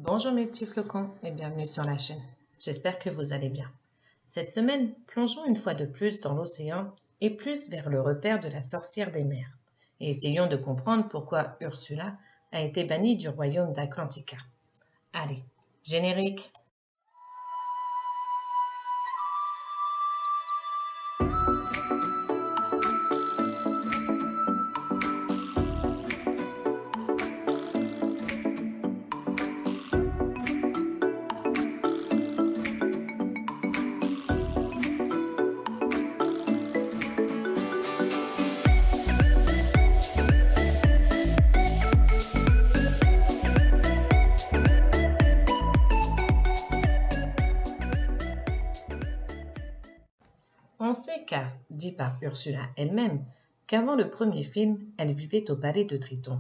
Bonjour mes petits flocons et bienvenue sur la chaîne. J'espère que vous allez bien. Cette semaine, plongeons une fois de plus dans l'océan et plus vers le repère de la sorcière des mers. Et essayons de comprendre pourquoi Ursula a été bannie du royaume d'Atlantica. Allez, générique. On sait car, dit par Ursula elle-même, qu'avant le premier film, elle vivait au palais de Triton.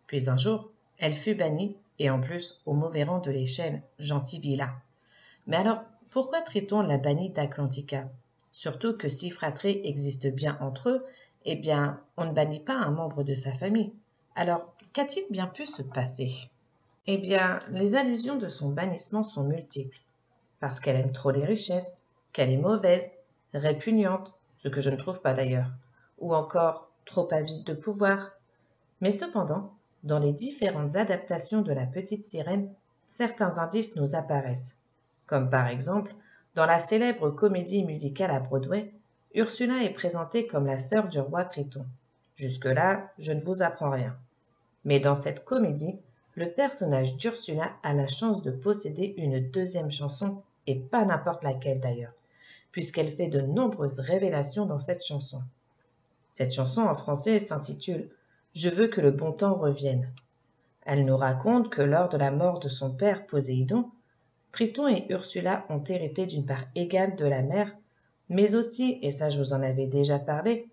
Puis un jour, elle fut bannie, et en plus au mauvais rang de l'échelle, gentil vilain. Mais alors, pourquoi Triton l'a bannie d'Atlantica? Surtout que si fratries existent bien entre eux, eh bien, on ne bannit pas un membre de sa famille. Alors, qu'a-t-il bien pu se passer? Eh bien, les allusions de son bannissement sont multiples. Parce qu'elle aime trop les richesses, qu'elle est mauvaise, répugnante, ce que je ne trouve pas d'ailleurs, ou encore trop avide de pouvoir. Mais cependant, dans les différentes adaptations de la petite sirène, certains indices nous apparaissent. Comme par exemple, dans la célèbre comédie musicale à Broadway, Ursula est présentée comme la sœur du roi Triton. Jusque-là, je ne vous apprends rien. Mais dans cette comédie, le personnage d'Ursula a la chance de posséder une deuxième chanson, et pas n'importe laquelle d'ailleurs, puisqu'elle fait de nombreuses révélations dans cette chanson. Cette chanson en français s'intitule Je veux que le bon temps revienne. Elle nous raconte que lors de la mort de son père Poséidon, Triton et Ursula ont hérité d'une part égale de la mer, mais aussi, et ça je vous en avais déjà parlé,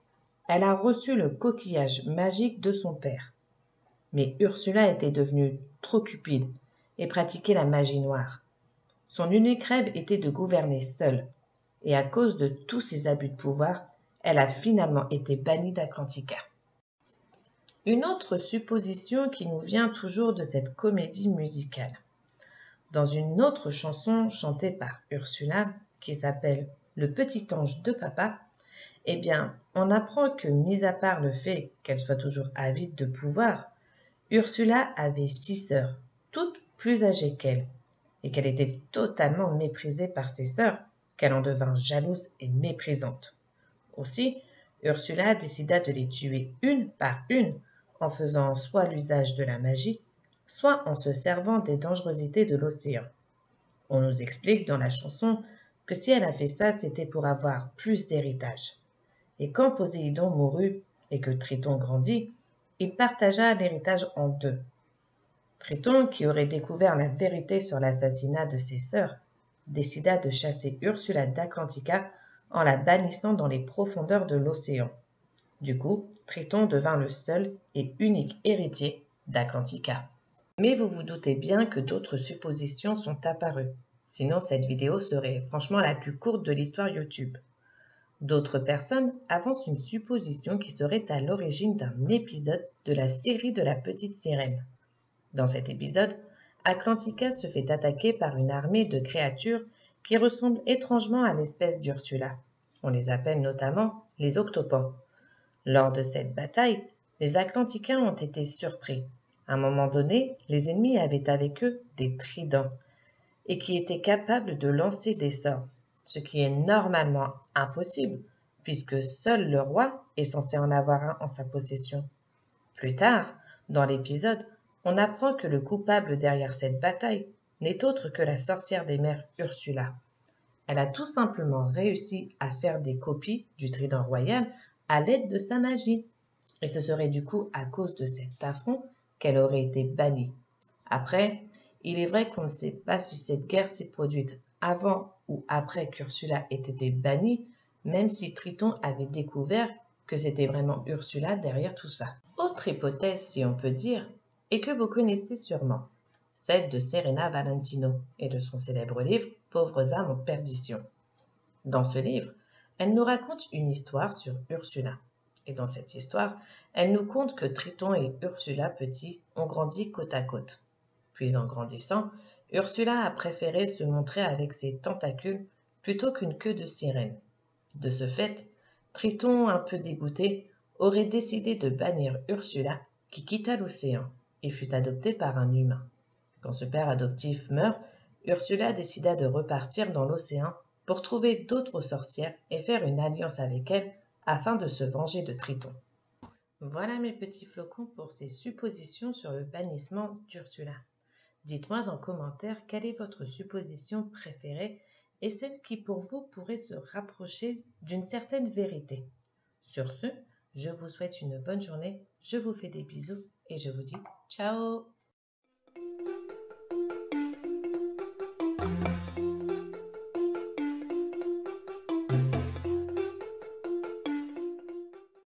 elle a reçu le coquillage magique de son père. Mais Ursula était devenue trop cupide et pratiquait la magie noire. Son unique rêve était de gouverner seule, et à cause de tous ses abus de pouvoir, elle a finalement été bannie d'Atlantica. Une autre supposition qui nous vient toujours de cette comédie musicale. Dans une autre chanson chantée par Ursula, qui s'appelle Le petit ange de papa, eh bien, on apprend que, mis à part le fait qu'elle soit toujours avide de pouvoir, Ursula avait 6 sœurs, toutes plus âgées qu'elle, et qu'elle était totalement méprisée par ses sœurs, qu'elle en devint jalouse et méprisante. Aussi, Ursula décida de les tuer une par une, en faisant soit l'usage de la magie, soit en se servant des dangerosités de l'océan. On nous explique dans la chanson que si elle a fait ça, c'était pour avoir plus d'héritage. Et quand Poséidon mourut et que Triton grandit, il partagea l'héritage en deux. Triton, qui aurait découvert la vérité sur l'assassinat de ses sœurs, décida de chasser Ursula d'Atlantica en la bannissant dans les profondeurs de l'océan. Du coup, Triton devint le seul et unique héritier d'Atlantica. Mais vous vous doutez bien que d'autres suppositions sont apparues. Sinon, cette vidéo serait franchement la plus courte de l'histoire YouTube. D'autres personnes avancent une supposition qui serait à l'origine d'un épisode de la série de la petite sirène. Dans cet épisode, Atlantica se fait attaquer par une armée de créatures qui ressemblent étrangement à l'espèce d'Ursula. On les appelle notamment les octopans. Lors de cette bataille, les Atlanticains ont été surpris. À un moment donné, les ennemis avaient avec eux des tridents et qui étaient capables de lancer des sorts, ce qui est normalement impossible puisque seul le roi est censé en avoir un en sa possession. Plus tard, dans l'épisode, on apprend que le coupable derrière cette bataille n'est autre que la sorcière des mers Ursula. Elle a tout simplement réussi à faire des copies du trident royal à l'aide de sa magie. Et ce serait du coup à cause de cet affront qu'elle aurait été bannie. Après, il est vrai qu'on ne sait pas si cette guerre s'est produite avant ou après qu'Ursula ait été bannie, même si Triton avait découvert que c'était vraiment Ursula derrière tout ça. Autre hypothèse, si on peut dire, et que vous connaissez sûrement, celle de Serena Valentino et de son célèbre livre Pauvres âmes en perdition. Dans ce livre, elle nous raconte une histoire sur Ursula. Et dans cette histoire, elle nous conte que Triton et Ursula petit ont grandi côte à côte. Puis en grandissant, Ursula a préféré se montrer avec ses tentacules plutôt qu'une queue de sirène. De ce fait, Triton, un peu dégoûté, aurait décidé de bannir Ursula, qui quitta l'océan et fut adoptée par un humain. Quand ce père adoptif meurt, Ursula décida de repartir dans l'océan pour trouver d'autres sorcières et faire une alliance avec elles afin de se venger de Triton. Voilà mes petits flocons pour ces suppositions sur le bannissement d'Ursula. Dites-moi en commentaire quelle est votre supposition préférée et celle qui pour vous pourrait se rapprocher d'une certaine vérité. Sur ce, je vous souhaite une bonne journée, je vous fais des bisous et je vous dis ciao.